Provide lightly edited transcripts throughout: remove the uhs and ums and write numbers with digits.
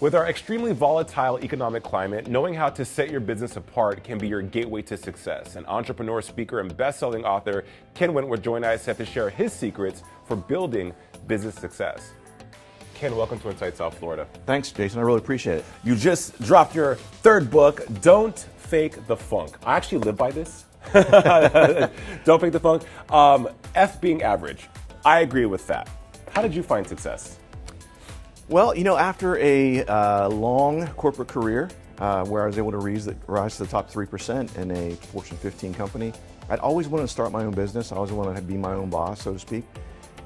With our extremely volatile economic climate, knowing how to set your business apart can be your gateway to success. And entrepreneur, speaker, and best-selling author Ken Wentworth joined ISF to share his secrets for building business success. Ken, welcome to Inside South Florida. Thanks, Jason. I really appreciate it. You just dropped your third book, Don't Fake the Funk. I actually live by this. Don't fake the funk. F being average. I agree with that. How did you find success? Well, you know, after a long corporate career where I was able to rise to the top 3% in a Fortune 15 company, I'd always wanted to start my own business. I always wanted to be my own boss, so to speak.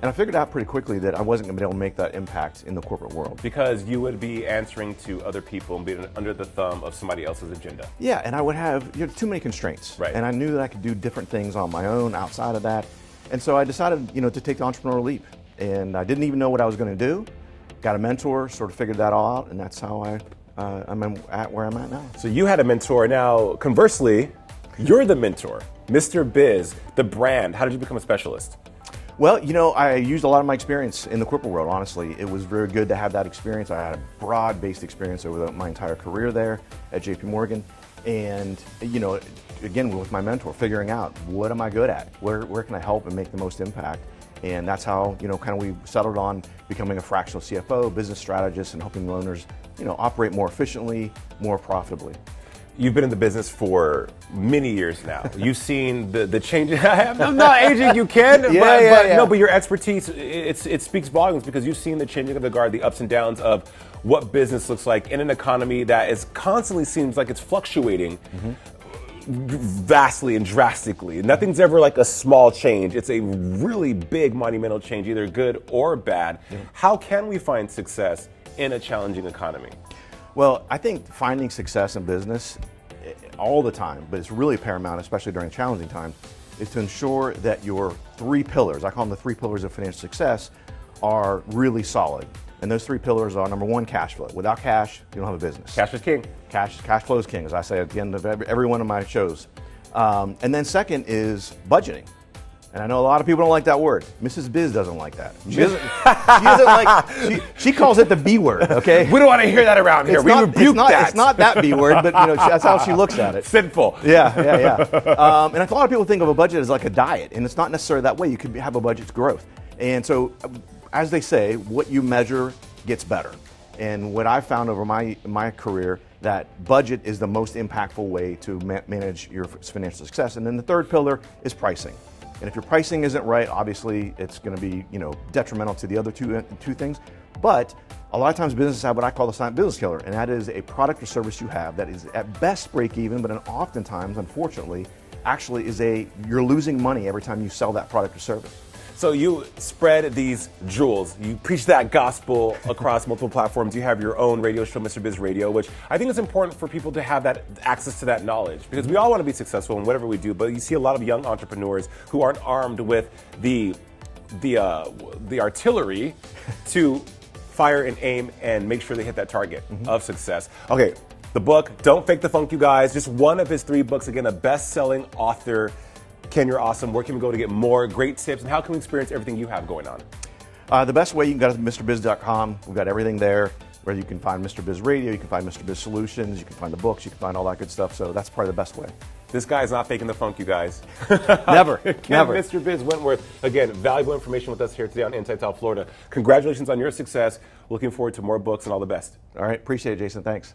And I figured out pretty quickly that I wasn't going to be able to make that impact in the corporate world. Because you would be answering to other people and being under the thumb of somebody else's agenda. Yeah, and I would have too many constraints. Right. And I knew that I could do different things on my own outside of that. And so I decided, to take the entrepreneurial leap. And I didn't even know what I was going to do. Got a mentor, sort of figured that all out, and that's how I'm at where I'm at now. So you had a mentor. Now, conversely, you're the mentor. Mr. Biz, the brand. How did you become a specialist? Well, I used a lot of my experience in the corporate world, honestly. It was very good to have that experience. I had a broad-based experience over my entire career there at JP Morgan. And, again, with my mentor, figuring out what am I good at? Where can I help and make the most impact? And that's how, kind of we settled on becoming a fractional CFO, business strategist, and helping owners, operate more efficiently, more profitably. You've been in the business for many years now. You've seen the changes. I'm not aging you, Ken. Yeah. But your expertise, it speaks volumes because you've seen the changing of the guard, the ups and downs of what business looks like in an economy that is constantly seems like it's fluctuating vastly and drastically. Nothing's ever like a small change. It's a really big monumental change, either good or bad. Yeah. How can we find success in a challenging economy? Well, I think finding success in business all the time, but it's really paramount, especially during challenging times, is to ensure that your three pillars, I call them the three pillars of financial success, are really solid. And those three pillars are, number one, cash flow. Without cash, you don't have a business. Cash is king. Cash flow is king, as I say at the end of every one of my shows. And then second is budgeting. And I know a lot of people don't like that word. Mrs. Biz doesn't like that. She calls it the B word, okay? We don't want to hear that around here. We rebuke that. It's not that B word, but that's how she looks at it. Sinful. Yeah. And a lot of people think of a budget as like a diet, and it's not necessarily that way. You could have a budget's growth. And so, as they say, what you measure gets better. And what I've found over my career, that budget is the most impactful way to manage your financial success. And then the third pillar is pricing. And if your pricing isn't right, obviously it's going to be detrimental to the other two things. But a lot of times businesses have what I call the silent business killer, and that is a product or service you have that is at best break even, but oftentimes, unfortunately, actually you're losing money every time you sell that product or service. So you spread these jewels. You preach that gospel across multiple platforms. You have your own radio show, Mr. Biz Radio, which I think is important for people to have that access to that knowledge because we all want to be successful in whatever we do. But you see a lot of young entrepreneurs who aren't armed with the artillery to fire and aim and make sure they hit that target of success. Okay, the book, Don't Fake the Funk, you guys. Just one of his 3 books. Again, a best-selling author. Ken, you're awesome. Where can we go to get more great tips, and how can we experience everything you have going on? The best way, you can go to MrBiz.com. We've got everything there, where you can find Mr. Biz Radio, you can find Mr. Biz Solutions, you can find the books, you can find all that good stuff. So that's probably the best way. This guy is not faking the funk, you guys. Never. Never. Mr. Biz Wentworth, again, valuable information with us here today on Inside South Florida. Congratulations on your success. Looking forward to more books and all the best. All right. Appreciate it, Jason. Thanks.